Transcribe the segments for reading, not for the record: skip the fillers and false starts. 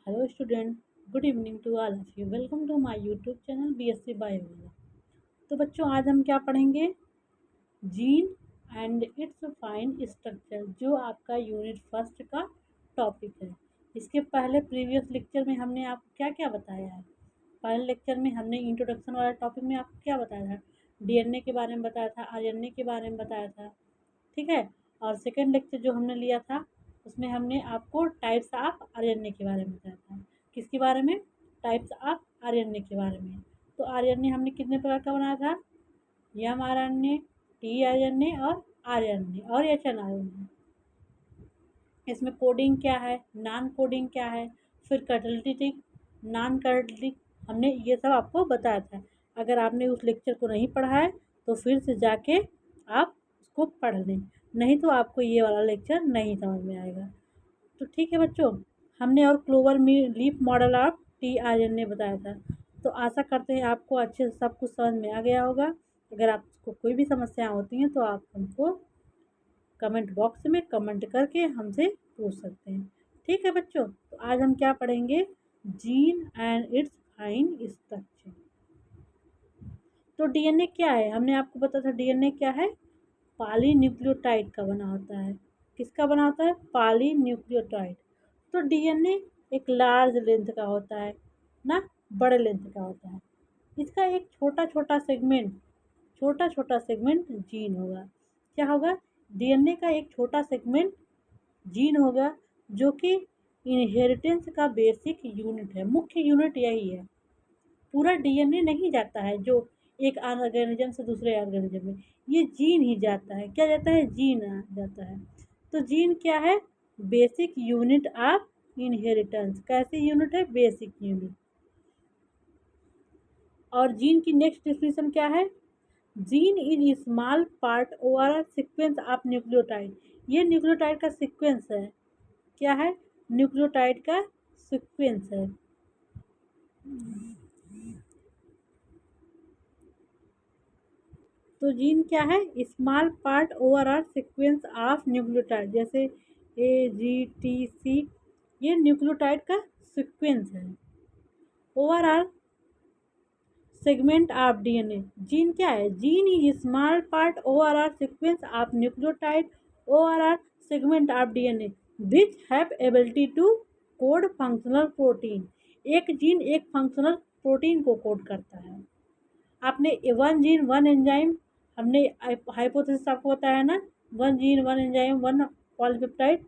Hello student, good evening to all of you. Welcome to my YouTube channel BSc Bio। तो बच्चों आज हम क्या पढ़ेंगे? Gene and it's fine structure, जो आपका यूनिट फर्स्ट का टॉपिक है। इसके पहले प्रीवियस लेक्चर में हमने आपको क्या क्या बताया है। पहले लेक्चर में हमने इंट्रोडक्शन वाला टॉपिक में आपको क्या बताया था? डीएनए के बारे में बताया था, आरएनए के बारे में बताया था, ठीक है। और सेकेंड लेक्चर जो हमने लिया था उसमें हमने आपको टाइप्स ऑफ आरएनए के बारे में बताया था। किसके बारे में? टाइप्स ऑफ आरएनए के बारे में। तो आरएनए हमने कितने प्रकार का बनाया था? M R N A, T R N A और आर एन ए और H N R N A. इसमें कोडिंग क्या है, नॉन कोडिंग क्या है, फिर कैटालिटिक, नॉन कैटालिटिक, हमने ये सब आपको बताया था। अगर आपने उस लेक्चर को नहीं पढ़ा है तो फिर से जाके आप उसको पढ़ लें, नहीं तो आपको ये वाला लेक्चर नहीं समझ में आएगा। तो ठीक है बच्चों, हमने और clover leaf model of T R N A बताया था। तो आशा करते हैं आपको अच्छे से सब कुछ समझ में आ गया होगा। अगर आपको कोई भी समस्या होती हैं तो आप हमको कमेंट बॉक्स में कमेंट करके हमसे पूछ सकते हैं। ठीक है बच्चों, तो आज हम क्या पढ़ेंगे? Gene and it's fine structure. तो डीएनए क्या है? हमने आपको बताया था डीएनए क्या है? पॉलीन्यूक्लियोटाइड का बना होता है। किसका बना होता है? पॉलीन्यूक्लियोटाइड। तो डीएनए एक लार्ज लेंथ का होता है ना, बड़े लेंथ का होता है। इसका एक छोटा छोटा सेगमेंट जीन होगा। क्या होगा? डीएनए का एक छोटा सेगमेंट जीन होगा, जो कि इनहेरिटेंस का बेसिक यूनिट है। मुख्य यूनिट यही है। पूरा डीएनए नहीं जाता है जो एक ऑर्गेनिज्म से दूसरे ऑर्गेनिज्म में, ये जीन ही जाता है। क्या जाता है? जीन जाता है। तो जीन क्या है? Basic unit of inheritance. कैसे यूनिट है? Basic unit. और जीन की नेक्स्ट डिफिनेशन क्या है? Gene is small part overall sequence of nucleotide. ये न्यूक्लियोटाइड का सीक्वेंस है। क्या है? न्यूक्लियोटाइड का सीक्वेंस है। तो जीन क्या है? Small part overall sequence of nucleotide, जैसे AGTC, ये न्यूक्लियोटाइड का सीक्वेंस है। Overall segment of DNA. Gene क्या है? Gene is small part overall sequence of nucleotide overall segment of DNA which have ability to code functional protein. एक gene एक functional protein को code करता है। आपने वन जीन वन एंजाइम, हमने hypothesis आपको बताया ना, one gene one enzyme one polypeptide.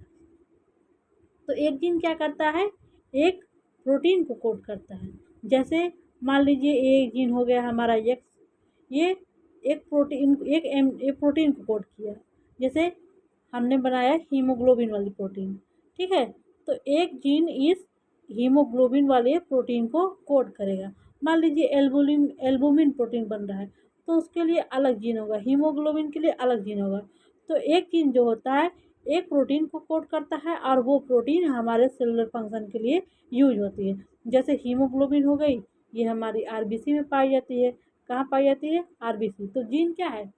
तो एक जीन क्या करता है? एक प्रोटीन को कोड करता है। जैसे मान लीजिए एक जीन हो गया हमारा एक्स, ये एक प्रोटीन को कोड किया। जैसे हमने बनाया हीमोग्लोबिन वाली प्रोटीन, ठीक है। तो एक जीन इस हीमोग्लोबिन वाले प्रोटीन को कोड करेगा। मान लीजिए एल्बुमिन प्रोटीन बन रहा है, तो उसके लिए अलग जीन होगा, हीमोग्लोबिन के लिए अलग जीन होगा। तो एक जीन जो होता है एक प्रोटीन को कोड करता है, और वो प्रोटीन हमारे सेलुलर फंक्शन के लिए यूज होती है। जैसे हीमोग्लोबिन हो गई, ये हमारी आरबीसी में पाई जाती है। कहाँ पाई जाती है? आरबीसी। तो जीन क्या है?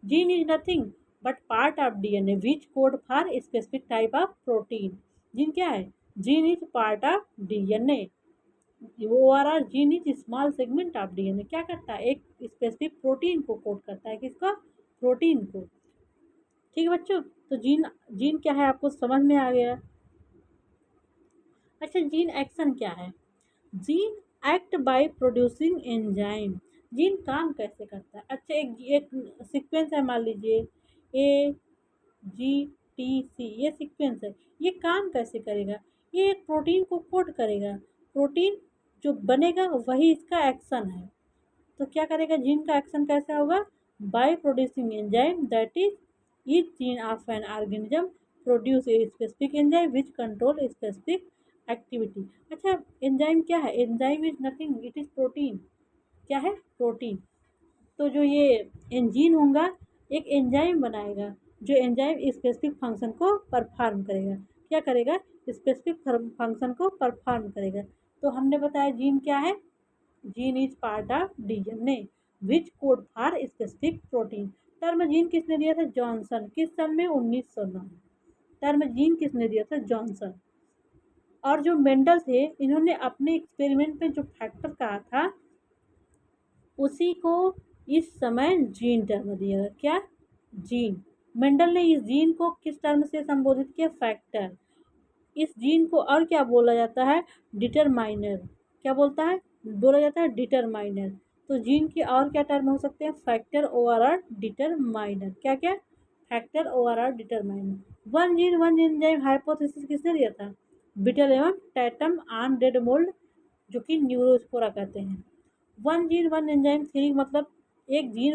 Gene is nothing but part of DNA which code for specific type of protein. Gene क्या है? Gene is part of DNA. Overall gene is small segment of DNA. क्या करता है? एक स्पेसिफिक प्रोटीन को कोड करता है। किसका? प्रोटीन को। ठीक है बच्चों, तो जीन जीन क्या है आपको समझ में आ गया। अच्छा, जीन एक्शन क्या है? Gene act by producing enzyme. Gene काम कैसे करता है? अच्छा, एक सीक्वेंस है, मान लीजिए AGTC, ये सीक्वेंस है। ये काम कैसे करेगा? ये एक प्रोटीन को कोड करेगा। प्रोटीन जो बनेगा वही इसका एक्शन है। तो क्या करेगा? जीन का एक्शन कैसा होगा? By producing enzyme that is each gene of an organism produce a specific enzyme which control specific activity. अच्छा, एंजाइम क्या है? Enzyme is nothing, it is protein. क्या है? प्रोटीन। तो जो ये एंजीन होगा एक एंजाइम बनाएगा, जो एंजाइम स्पेसिफिक फंक्शन को परफॉर्म करेगा। क्या करेगा? स्पेसिफिक फंक्शन को परफॉर्म करेगा। तो हमने बताया जीन क्या है? Gene is part of DNA which code for specific protein. Term gene किसने दिया था? जॉनसन। किस सन में? 1909। टर्म जीन किसने दिया था? जॉनसन। और जो मेंडल थे, इन्होंने अपने एक्सपेरिमेंट में जो फैक्टर कहा था उसी को इस समय जीन टर्म दिया गया। क्या? जीन। मेंडल ने इस जीन को किस टर्म से संबोधित किया? फैक्टर। इस जीन को और क्या बोला जाता है? डिटरमाइनर। क्या बोलता है? बोला जाता है डिटरमाइनर। तो जीन के और क्या टर्म हो सकते हैं? Factor, ORR, determiner. क्या क्या? Factor, ORR, determiner. One gene one enzyme hypothesis किसने दिया था? बिटल एवं टैटम आन डेडमोल्ड, जो कि न्यूरोस्पोरा कहते हैं। One gene one enzyme theory मतलब एक जीन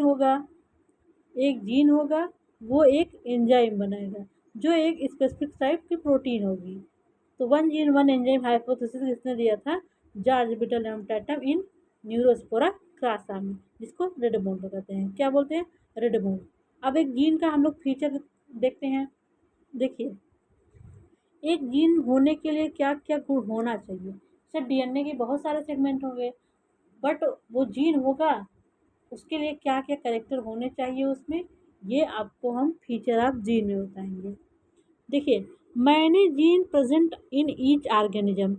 होगा, वो एक एंजाइम बनाएगा जो एक स्पेसिफिक टाइप की प्रोटीन होगी। तो one gene one enzyme hypothesis किसने दिया था? George Beadle and Tatum in Neurospora crassa में, जिसको रेडमोल्ड कहते हैं। क्या बोलते हैं? रेडमोल्ड। अब एक जीन का हम लोग फीचर देखते हैं। देखिए, एक जीन होने के लिए क्या क्या गुण होना चाहिए? सर, डीएनए के बहुत सारे सेगमेंट होंगे, बट वो जीन होगा उसके लिए क्या क्या कैरेक्टर होने चाहिए उसमें, ये आपको हम फीचर ऑफ जीन में बताएंगे। देखिए, many gene present in each organism.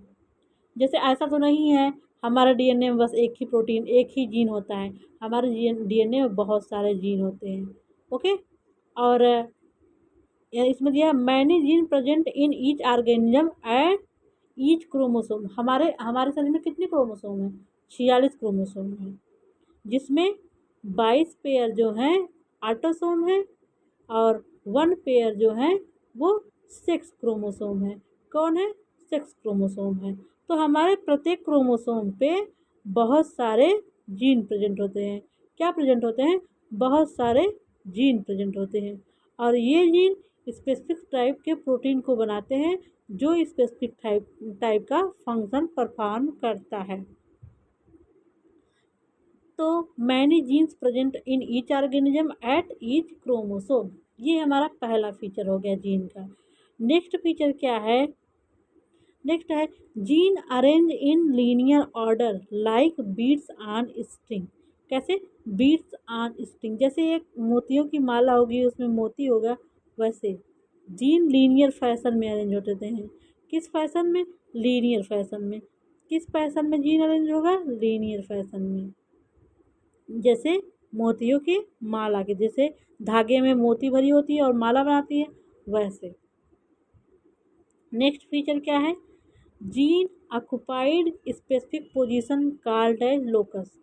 जैसे ऐसा तो नहीं है हमारा डीएनए में बस एक ही प्रोटीन, एक ही जीन होता है। हमारे डीएनए में बहुत सारे जीन होते हैं। ओके। और इसमें दिया many gene present in each organism at each chromosome. हमारे हमारे शरीर में कितने क्रोमोसोम हैं? 46 क्रोमोसोम हैं, जिसमें 22 पेयर जो हैं ऑटोसोम हैं और 1 पेयर जो हैं वो सेक्स क्रोमोसोम है। कौन है? सेक्स क्रोमोसोम है। तो हमारे प्रत्येक क्रोमोसोम पे बहुत सारे जीन प्रेजेंट होते हैं। क्या प्रेजेंट होते हैं? बहुत सारे जीन प्रेजेंट होते हैं। और ये जीन स्पेसिफिक टाइप के प्रोटीन को बनाते हैं जो स्पेसिफिक टाइप का फंक्शन परफॉर्म करता है। तो many genes present in each organism at each chromosome, ये हमारा पहला फीचर हो गया जीन का। नेक्स्ट फीचर क्या है? नेक्स्ट है gene arrange in linear order like beads on string. कैसे? बीड्स ऑन स्ट्रिंग, जैसे एक मोतियों की माला होगी उसमें मोती होगा, वैसे जीन लीनियर फैशन में अरेंज होते हैं। किस फैशन में? लीनियर फैशन में। किस फैशन में जीन अरेंज होगा? लीनियर फैशन में। जैसे मोतियों की माला के, जैसे धागे में मोती भरी होती है और माला बनाती है, वैसे। नेक्स्ट फीचर क्या है? Gene occupied specific position called as locus.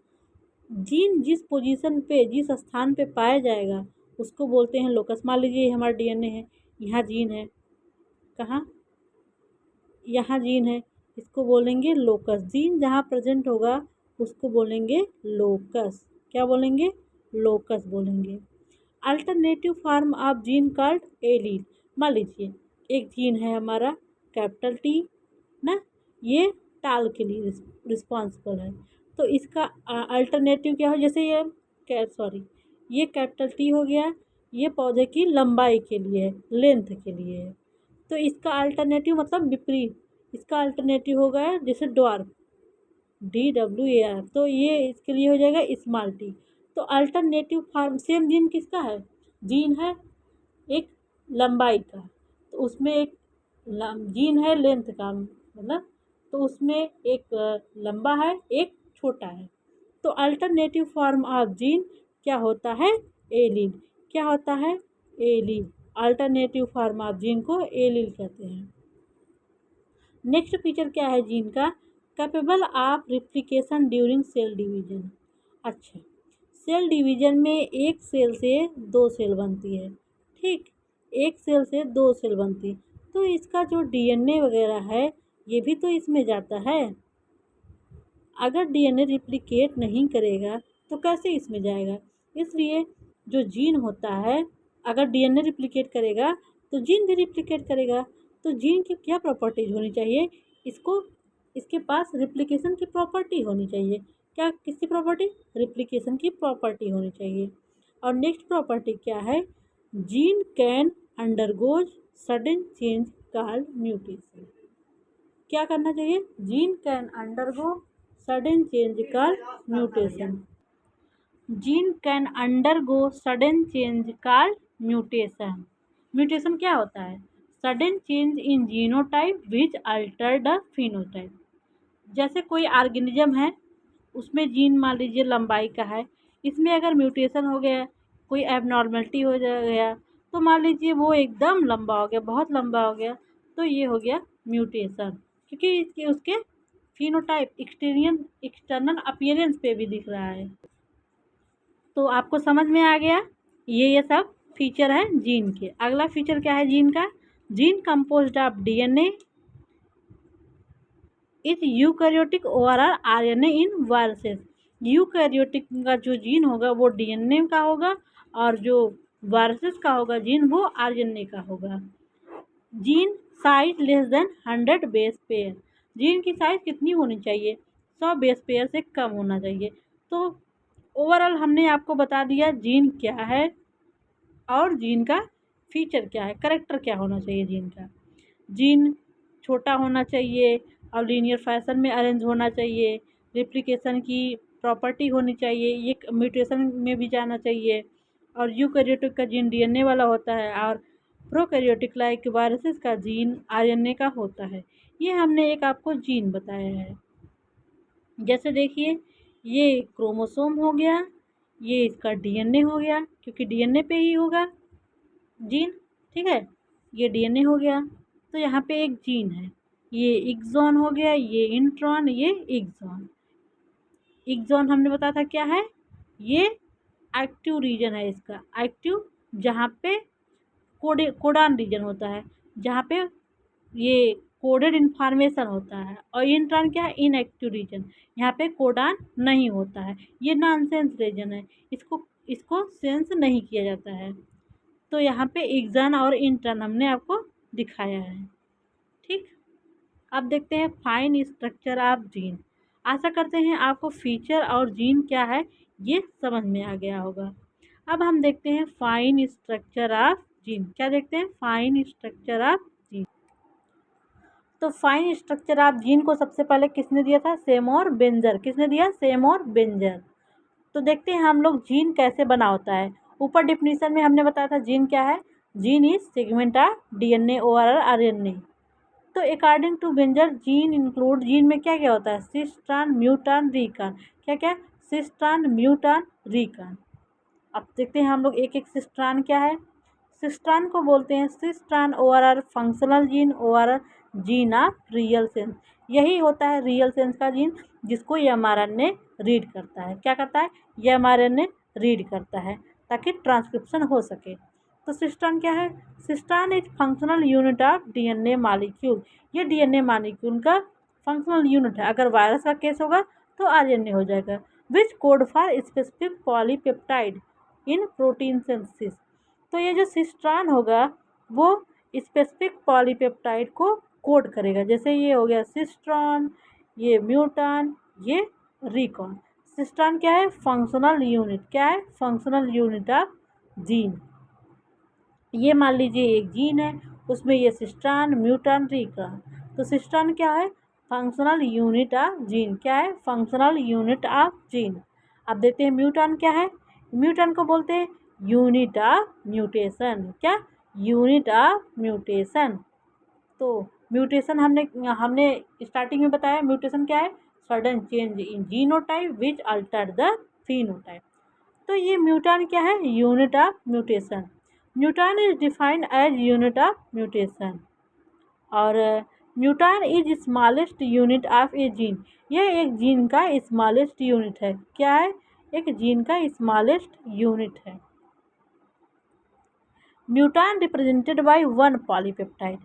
Gene जिस पोजीशन पे, जिस स्थान पे पाया जाएगा उसको बोलते हैं लोकस। मान लीजिए ये हमारा डीएनए है, यहाँ जीन है। कहाँ? यहाँ जीन है, इसको बोलेंगे लोकस। जीन जहाँ प्रेजेंट होगा उसको बोलेंगे लोकस। क्या बोलेंगे? लोकस बोलेंगे। Alternative form of gene called allele. मान लीजिए एक जीन है हमारा कैपिटल टी ना, ये टाल के लिए रिस्पॉन्सिबल है। तो इसका अल्टरनेटिव क्या हो? जैसे ये कैपिटल टी हो गया, ये पौधे की लंबाई के लिए है, लेंथ के लिए है। तो इसका अल्टरनेटिव मतलब विपरीत, इसका अल्टरनेटिव हो गया जैसे ड्वार्फ, DWAR, तो ये इसके लिए हो जाएगा स्मॉल टी। तो अल्टरनेटिव फॉर्म सेम जीन किसका है? जीन है एक लंबाई का, तो उसमें एक जीन है लेंथ का, मतलब तो उसमें एक लंबा है एक छोटा है। तो अल्टरनेटिव फॉर्म ऑफ जीन क्या होता है? एलील। क्या होता है? Allele. Alternative form of gene को एलील कहते हैं। नेक्स्ट फीचर क्या है जीन का? Capable of replication during cell division. अच्छा, सेल डिवीजन में एक सेल से दो सेल बनती है, ठीक, एक सेल से दो सेल बनती, तो इसका जो डीएनए वगैरह है ये भी तो इसमें जाता है। अगर डीएनए रिप्लिकेट नहीं करेगा तो कैसे इसमें जाएगा? इसलिए जो जीन होता है, अगर डीएनए रिप्लिकेट करेगा तो जीन भी रिप्लिकेट करेगा। तो जीन की क्या प्रॉपर्टीज होनी चाहिए? इसको, इसके पास रिप्लिकेशन की प्रॉपर्टी होनी चाहिए। क्या? किसकी प्रॉपर्टी? रिप्लिकेशन की प्रॉपर्टी होनी चाहिए। और नेक्स्ट प्रॉपर्टी क्या है? Gene can undergoes sudden change called mutation. क्या करना चाहिए? Gene can undergo sudden change called mutation. Gene can undergo sudden change called mutation. Mutation क्या होता है? Sudden change in genotype which alter the phenotype. जैसे कोई ऑर्गेनिज्म है, उसमें जीन मान लीजिए लंबाई का है, इसमें अगर म्यूटेशन हो गया, कोई एबनॉर्मलिटी हो गया, तो मान लीजिए वो एकदम लंबा हो गया, बहुत लंबा हो गया, तो ये हो गया म्यूटेशन, क्योंकि इसके उसके फिनोटाइप एक्सटर्नल अपीयरेंस पे भी दिख रहा है। तो आपको समझ में आ गया, ये सब फीचर है जीन के। अगला फीचर क्या है जीन का? Gene composed of DNA is eukaryotic overall RNA in viruses. Eukaryotic का जो जीन होगा वो डीएनए का होगा, और जो वायरसेस का होगा जीन वो आरएनए का होगा। Gene size less than 100 base pair. Gene की साइज कितनी होनी चाहिए? 100 बेस पेयर से कम होना चाहिए। तो ओवरऑल हमने आपको बता दिया जीन क्या है और जीन का फीचर क्या है, करेक्टर क्या होना चाहिए जीन का। जीन छोटा होना चाहिए और लीनियर फैशन में अरेंज होना चाहिए, रेप्लिकेशन की प्रॉपर्टी होनी चाहिए, ये म्यूटेशन में भी जाना चाहिए, और यूकैरियोटिक का जीन डीएनए वाला होता है, और प्रोकैरियोटिक लाइक वायरसेस का जीन आरएनए का होता है। ये हमने एक आपको जीन बताया है। जैसे देखिए, ये क्रोमोसोम हो गया, ये इसका डीएनए हो गया, क्योंकि डीएनए पे ही होगा जीन, ठीक है, ये डीएनए हो गया। तो यहाँ पे एक जीन है, ये एक्सॉन हो गया, ये इंट्रॉन, ये एक्सॉन। एक्सॉन हमने बताया था क्या है, ये एक्टिव रीजन है इसका, एक्टिव, जहाँ पे कोडान रीजन होता है, जहाँ पे ये कोडेड इन्फॉर्मेशन होता है। और इंट्रॉन क्या है? इनएक्टिव रीजन, यहाँ पे कोडान नहीं होता है, ये नॉनसेंस रीजन है, इसको इसको सेंस नहीं किया जाता है। तो यहाँ पे एक्सॉन और इंट्रॉन हमने आपको दिखाया है, ठीक। अब देखते हैं फाइन स्ट्रक्चर ऑफ जीन। आशा करते हैं आपको फीचर और जीन क्या है ये समझ में आ गया होगा। अब हम देखते हैं फाइन स्ट्रक्चर ऑफ जीन। क्या देखते हैं? Fine structure of gene. तो फाइन स्ट्रक्चर ऑफ जीन को सबसे पहले किसने दिया था? Seymour Berger. किसने दिया? Seymour Berger. तो देखते हैं हम लोग जीन कैसे बना होता है। ऊपर डिफिनीशन में हमने बताया था जीन क्या है, gene is segment of DNA over RNA. तो according to Benzer gene include, gene में क्या क्या होता है? Cis trans muton recon. क्या क्या? Cis trans muton recon. अब देखते हैं हम लोग एक एक सिस्ट्रान क्या है। सिस्ट्रान को बोलते हैं cistron or functional gene or gene of real sense. यही होता है रियल सेंस का जीन, जिसको एमआरएनए रीड करता है। क्या करता है? एमआरएनए रीड करता है ताकि ट्रांसक्रिप्शन हो सके। तो सिस्ट्रान क्या है? Cistron is functional unit of DNA molecule. ये डीएनए मॉलिक्यूल का फंक्शनल यूनिट है। अगर वायरस का केस होगा तो आरएनए हो जाएगा। विच code for specific polypeptide in protein synthesis. तो ये जो सिस्ट्रान होगा वो स्पेसिफिक पॉलीपेप्टाइड को कोड करेगा। जैसे ये हो गया सिस्ट्रॉन, ये म्यूटान, ये रिकॉन। सिस्ट्रान क्या है? Functional unit. क्या है? Functional unit of gene. ये मान लीजिए एक जीन है, उसमें ये सिस्ट्रान, म्यूटान, रिकॉन। तो सिस्ट्रान क्या है? Functional unit of gene. क्या है? Functional unit of gene. अब देखते हैं म्यूटान क्या है। म्यूटान को बोलते हैं यूनिट ऑफ म्यूटेशन। क्या? Unit of mutation. तो म्यूटेशन हमने हमने स्टार्टिंग में बताया, म्यूटेशन क्या है? Sudden change in genotype which alter the phenotype. तो ये म्यूटान क्या है? Unit of mutation. Muton is defined as unit of mutation. और muton is smallest unit of a gene. यह एक जीन का स्मॉलेस्ट यूनिट है। क्या है? एक जीन का स्मॉलेस्ट यूनिट है। Muton represented by one polypeptide,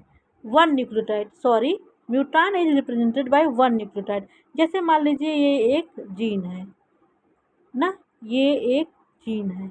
one nucleotide. Sorry, muton is represented by one nucleotide. जैसे मान लीजिए ये एक जीन है ना, ये एक जीन है,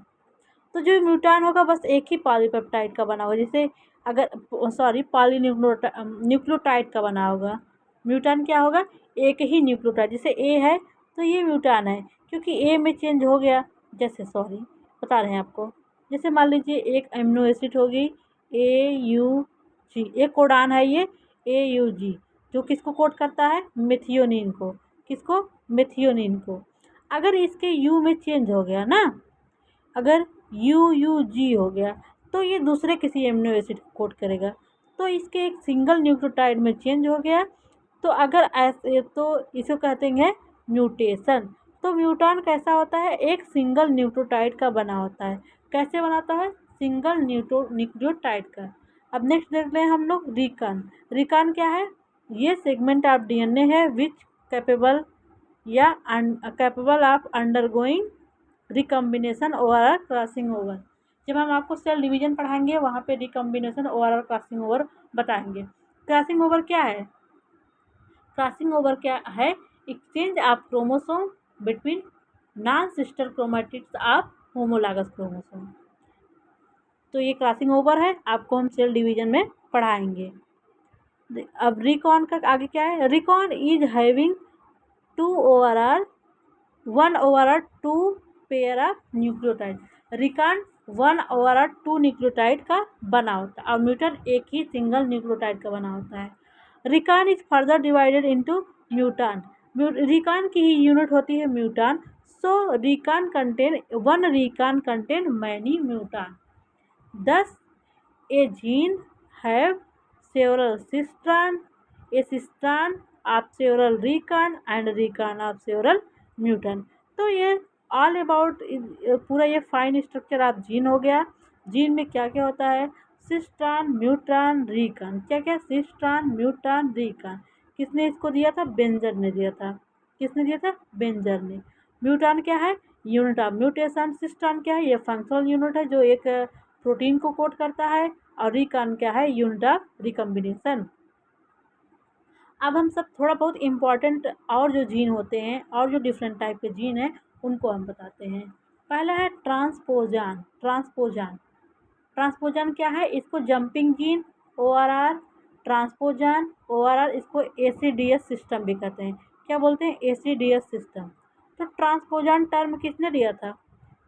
तो जो म्यूटान होगा बस एक ही पॉलीपेप्टाइड का बना होगा। जैसे अगर सॉरी न्यूक्लियोटाइड का बना होगा। म्यूटान क्या होगा? एक ही न्यूक्लियोटाइड। जैसे ए है तो ये म्यूटान है, क्योंकि ए में चेंज हो गया। जैसे सॉरी बता रहे हैं आपको, जैसे मान लीजिए एक अमीनो एसिड हो गई AUG, एक कोडान है ये AUG, जो किसको कोड करता है? मेथियोनिन को। किसको? मेथियोनिन को। अगर इसके यू में चेंज हो गया ना, अगर UUG हो गया तो ये दूसरे किसी एमिनो एसिड को कोड करेगा। तो इसके एक सिंगल न्यूक्लियोटाइड में चेंज हो गया। तो अगर ऐसे तो इसको कहते हैं म्यूटेशन। तो म्यूटान कैसा होता है, एक सिंगल न्यूक्लियोटाइड का बना होता है। कैसे बनाता है, सिंगल न्यूक्लियोटाइड का। अब नेक्स्ट देख लें हम लोग रिकॉन। रिकॉन क्या है, ये सेगमेंट ऑफ डीएनए है विच कैपेबल या capable of undergoing recombination over crossing over. जब हम आपको सेल डिवीजन पढ़ाएंगे वहाँ पे रिकम्बिनेशन ओवर क्रॉसिंग ओवर बताएंगे। क्रॉसिंग ओवर क्या है, क्रॉसिंग ओवर क्या है, exchange of chromosome between non sister chromatids of homologous chromosome. तो ये क्रॉसिंग ओवर है, आपको हम सेल डिवीजन में पढ़ाएंगे। अब रिकॉन का आगे क्या है, recon is having 2 overall 1/2 pair of nucleotide. Recon 1/2 nucleotide का बना होता है और म्यूटन एक ही सिंगल न्यूक्लियोटाइड का बना होता है। Recon is further divided into muton. Recon की ही यूनिट होती है muton. So recon contain many muton. Thus, a gene have several cistern, a cistern of several recon and recon of several mutant। तो ये ऑल अबाउट पूरा ये fine structure of gene हो गया। जीन में क्या क्या होता है, सिस्ट्रॉन म्यूट्रॉन रिकन। क्या क्या, सिस्ट्रॉन म्यूट्रॉन रिकन। किसने इसको दिया था, बेंजर ने दिया था। किसने दिया था, बेंजर ने। म्यूट्रॉन क्या है, यूनिट ऑफ म्यूटेशन। सिस्ट्रॉन क्या है, ये फंक्शनल यूनिट है जो एक प्रोटीन को कोड करता है। और रिकॉन क्या है, यूनिट ऑफ रिकम्बिनेशन। अब हम सब थोड़ा बहुत इम्पॉर्टेंट और जो जीन होते हैं और जो डिफरेंट टाइप के जीन हैं उनको हम बताते हैं। पहला है ट्रांसपोजान। ट्रांसपोजान, ट्रांसपोजान क्या है, इसको जंपिंग जीन ORR, ट्रांसपोजान ORR, इसको ACDS सिस्टम भी कहते हैं। क्या बोलते हैं, ACDS सिस्टम। तो ट्रांसपोजान टर्म किसने दिया था,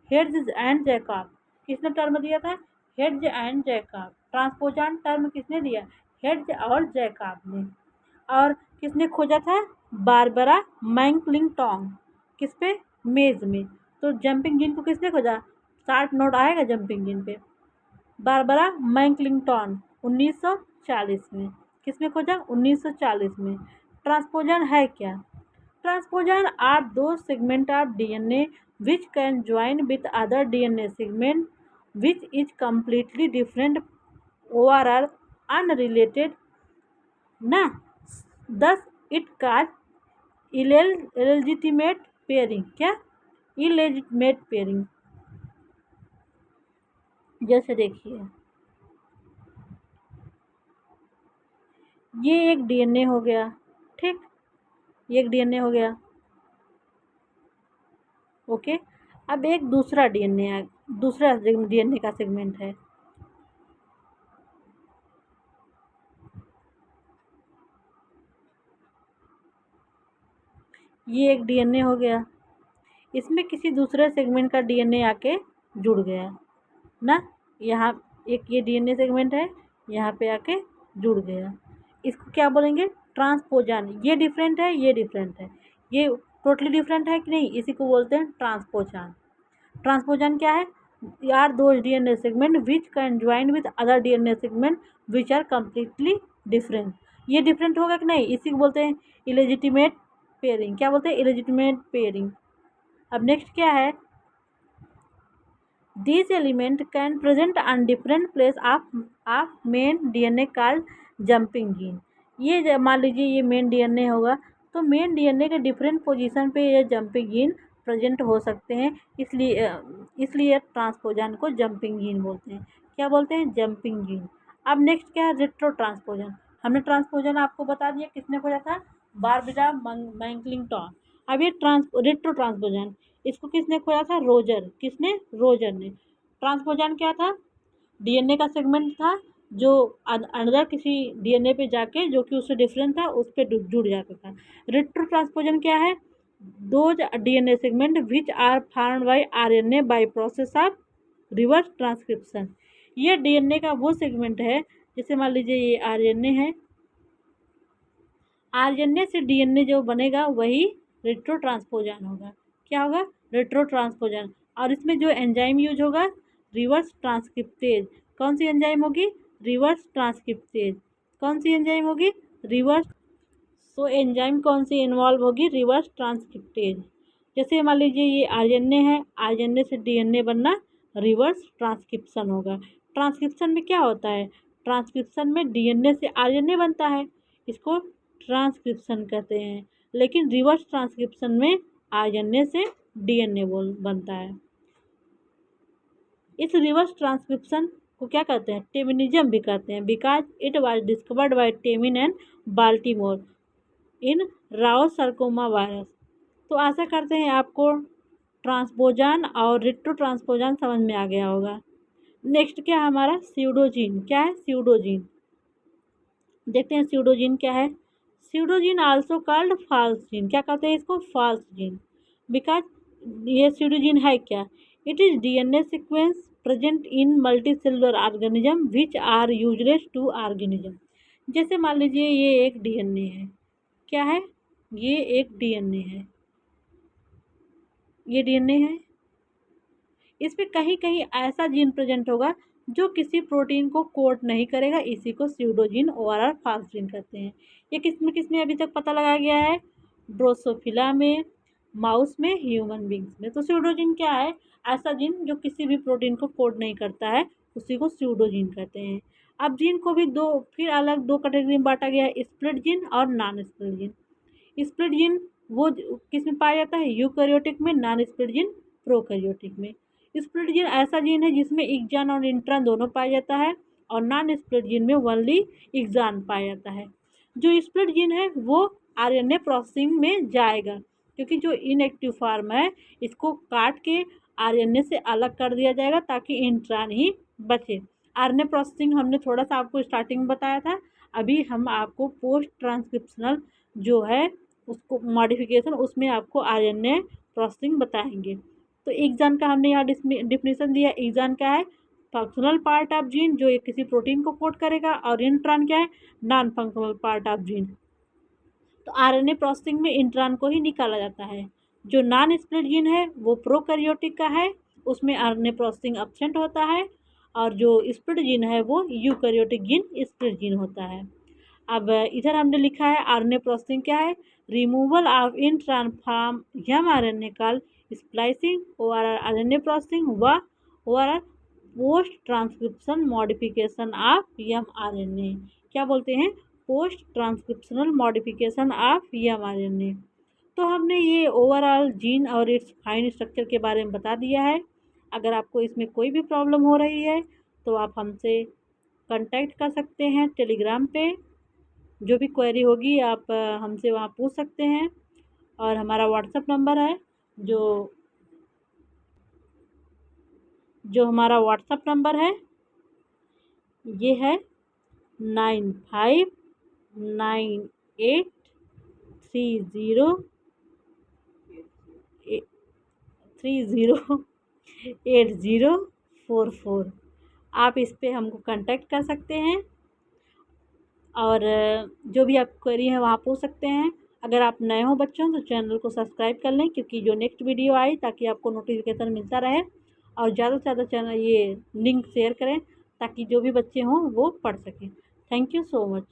हेड्ज एंड जैकब। किसने टर्म दिया था, हेड्ज एंड जैकब। ट्रांसपोजान टर्म किसने दिया, हेड्ज और जैकब ने। और किसने खोजा था, बारबरा मैक्लिंटॉक। किस पे, मेज में। तो जंपिंग जीन को किसने खोजा, 60 नोट आएगा जंपिंग जीन पे, बारबरा मैक्लिंटॉक 1940 में। किसने खोजा, 1940 में। ट्रांसपोजन है क्या, ट्रांसपोजन आर दो segment of DNA which can join with other DNA segment which is completely different or are unrelated ना। thus it cause illegitimate pairing। क्या, illegitimate pairing। जैसे देखिए ये एक डीएनए हो गया, ठीक, ये एक डीएनए हो गया, ओके। अब एक दूसरा डीएनए है, दूसरा डीएनए का सेगमेंट है। ये एक डीएनए हो गया, इसमें किसी दूसरे सेगमेंट का डीएनए आके जुड़ गया ना। यहाँ एक ये डीएनए सेगमेंट है, यहाँ पे आके जुड़ गया। इसको क्या बोलेंगे, ट्रांसपोजान। ये डिफरेंट है, ये डिफरेंट है, ये टोटली डिफरेंट है कि नहीं, इसी को बोलते हैं ट्रांसपोजान। ट्रांसपोजान क्या है, are those DNA segment which can join with other DNA segment which are completely different. ये डिफरेंट होगा कि नहीं, इसी को बोलते हैं इलेजिटिमेट पेयरिंग। क्या बोलते हैं, इलेजिटिमेट पेयरिंग। अब नेक्स्ट क्या है, this element can present on different place of main DNA called jumping gene. ये मान लीजिए ये मेन डीएनए होगा, तो मेन डीएनए के डिफरेंट पोजीशन पे ये जंपिंग जीन प्रेजेंट हो सकते हैं, इसलिए ट्रांसपोजन को जंपिंग जीन बोलते हैं। क्या बोलते हैं, जंपिंग जीन। अब नेक्स्ट क्या है, रेट्रो ट्रांसपोजन। हमने ट्रांसपोजन आपको बता दिया, किसने खोजा था, बारबरा मैक्लिंटॉक। अब ये रेट्रो ट्रांसपोजन, इसको किसने खोजा था, रोजर। किसने, रोजर ने। ट्रांसपोजन क्या था, डीएनए का सेगमेंट था जो अनदर किसी डीएनए पे जाके जो कि उससे डिफरेंट था उस पर जुड़ जाता था। रेट्रो ट्रांसपोजन क्या है, those DNA segment which are formed by RNA by process of reverse transcription. ये डीएनए का वो सेगमेंट है, जैसे मान लीजिए ये आरएनए है, आरएनए से डीएनए जो बनेगा वही रेट्रो ट्रांसपोजन होगा। क्या होगा, रेट्रो ट्रांसपोजन। और इसमें जो एंजाइम यूज होगा, रिवर्स ट्रांसक्रिप्टेज। कौन सी एंजाइम होगी, रिवर्स ट्रांसक्रिप्टेज। कौन सी एंजाइम होगी? रिवर्स। सो एंजाइम कौन सी इन्वॉल्व होगी? Reverse transcriptase. जैसे मान लीजिए ये आरएनए है, आरएनए से डीएनए बनना रिवर्स ट्रांसक्रिप्शन होगा। ट्रांसक्रिप्शन में क्या होता है? ट्रांसक्रिप्शन में डीएनए से आरएनए बनता है, इसको ट्रांसक्रिप्शन कहते हैं। लेकिन रिवर्स ट्रांसक्रिप्शन में आरएनए से डीएनए बनता है। इस रिवर्स ट्रांसक्रिप्शन को क्या कहते हैं? टेमिनिज्म भी कहते हैं, because it was discovered by Temin and Baltimore in Rous sarcoma virus. तो आशा करते हैं आपको ट्रांसपोजान और रिट्रो ट्रांसपोजान समझ में आ गया होगा। नेक्स्ट क्या है हमारा? स्यूडोजीन। क्या है? स्यूडोजीन। देखते हैं स्यूडोजीन क्या है। स्यूडोजीन आल्सो कॉल्ड फॉल्स जीन। क्या कहते हैं इसको? False gene. बिकॉज ये स्यूडोजीन है क्या? It is DNA sequence present in multicellular organism which are useless to organism. जैसे मान लीजिए ये एक डीएनए है। क्या है? ये एक डीएनए है, ये डीएनए है। इसमें कहीं कहीं ऐसा जीन प्रेजेंट होगा जो किसी प्रोटीन को कोड नहीं करेगा, इसी को स्यूडोजीन ओआरआर फॉल्स जीन कहते हैं। ये किसमें अभी तक पता लगाया गया है? ड्रोसोफिला में, माउस में, ह्यूमन बींग्स में। तो स्यूडोजीन क्या है? ऐसा जीन जो किसी भी प्रोटीन को कोड नहीं करता है, उसी को स्यूडोजीन कहते हैं। अब जीन को भी फिर अलग दो कैटेगरी में बांटा गया है, स्प्लिट जीन और non split gene. Split gene वो किस में पाया जाता है? यूकैरियोटिक में। नॉन स्प्लिट जीन प्रोकैरियोटिक में। स्प्लिट जीन ऐसा जीन है जिसमें एक्सॉन और इंट्रॉन दोनों पाया जाता है, और नॉन स्प्लिट जीन में ओनली एक्सॉन पाया जाता है। जो स्प्लिट जीन है वो आरएनए प्रोसेसिंग में जाएगा, क्योंकि जो इनएक्टिव फॉर्म है इसको काट के आरएनए से अलग कर दिया जाएगा ताकि इंट्रॉन ही बचे। आरएनए प्रोसेसिंग हमने थोड़ा सा आपको स्टार्टिंग में बताया था। अभी हम आपको पोस्ट ट्रांसक्रिप्शनल जो है उसको मॉडिफिकेशन, उसमें आपको आरएनए प्रोसेसिंग बताएंगे। तो एक्सॉन का हमने यहाँ डिफिनेशन दिया। एक्सॉन क्या है? फंक्शनल पार्ट ऑफ जीन जो किसी प्रोटीन को कोड करेगा, और इंट्रॉन क्या है? Non functional part of gene. तो आरएनए प्रोसेसिंग में इंट्रॉन को ही निकाला जाता है। जो नॉन स्प्लिट जीन है वो प्रोकैरियोटिक का है, उसमें आरएनए प्रोसेसिंग एब्सेंट होता है, और जो स्प्लिट जीन है वो यूकैरियोटिक जीन स्प्लिट जीन होता है। अब इधर हमने लिखा है आरएनए प्रोसेसिंग क्या है? Removal of intron from mRNA called splicing, or RNA processing व or post transcription modification of mRNA. क्या बोलते हैं? Post transcriptional modification of mRNA. तो हमने ये ओवरऑल जीन और इट्स फाइन स्ट्रक्चर के बारे में बता दिया है। अगर आपको इसमें कोई भी प्रॉब्लम हो रही है तो आप हमसे कांटेक्ट कर सकते हैं टेलीग्राम पे। जो भी क्वेरी होगी आप हमसे वहाँ पूछ सकते हैं। और हमारा व्हाट्सएप नंबर है, जो हमारा व्हाट्सएप नंबर है ये है 9598308044। आप इस पे हमको कांटेक्ट कर सकते हैं, और जो भी आप क्वेरी है वहाँ पूछ सकते हैं। अगर आप नए हो बच्चों तो चैनल को सब्सक्राइब कर लें, क्योंकि जो नेक्स्ट वीडियो आई ताकि आपको नोटिफिकेशन मिलता रहे। और ज़्यादा से ज़्यादा चैनल ये लिंक शेयर करें ताकि जो भी बच्चे हों वो पढ़ सकें। Thank you so much.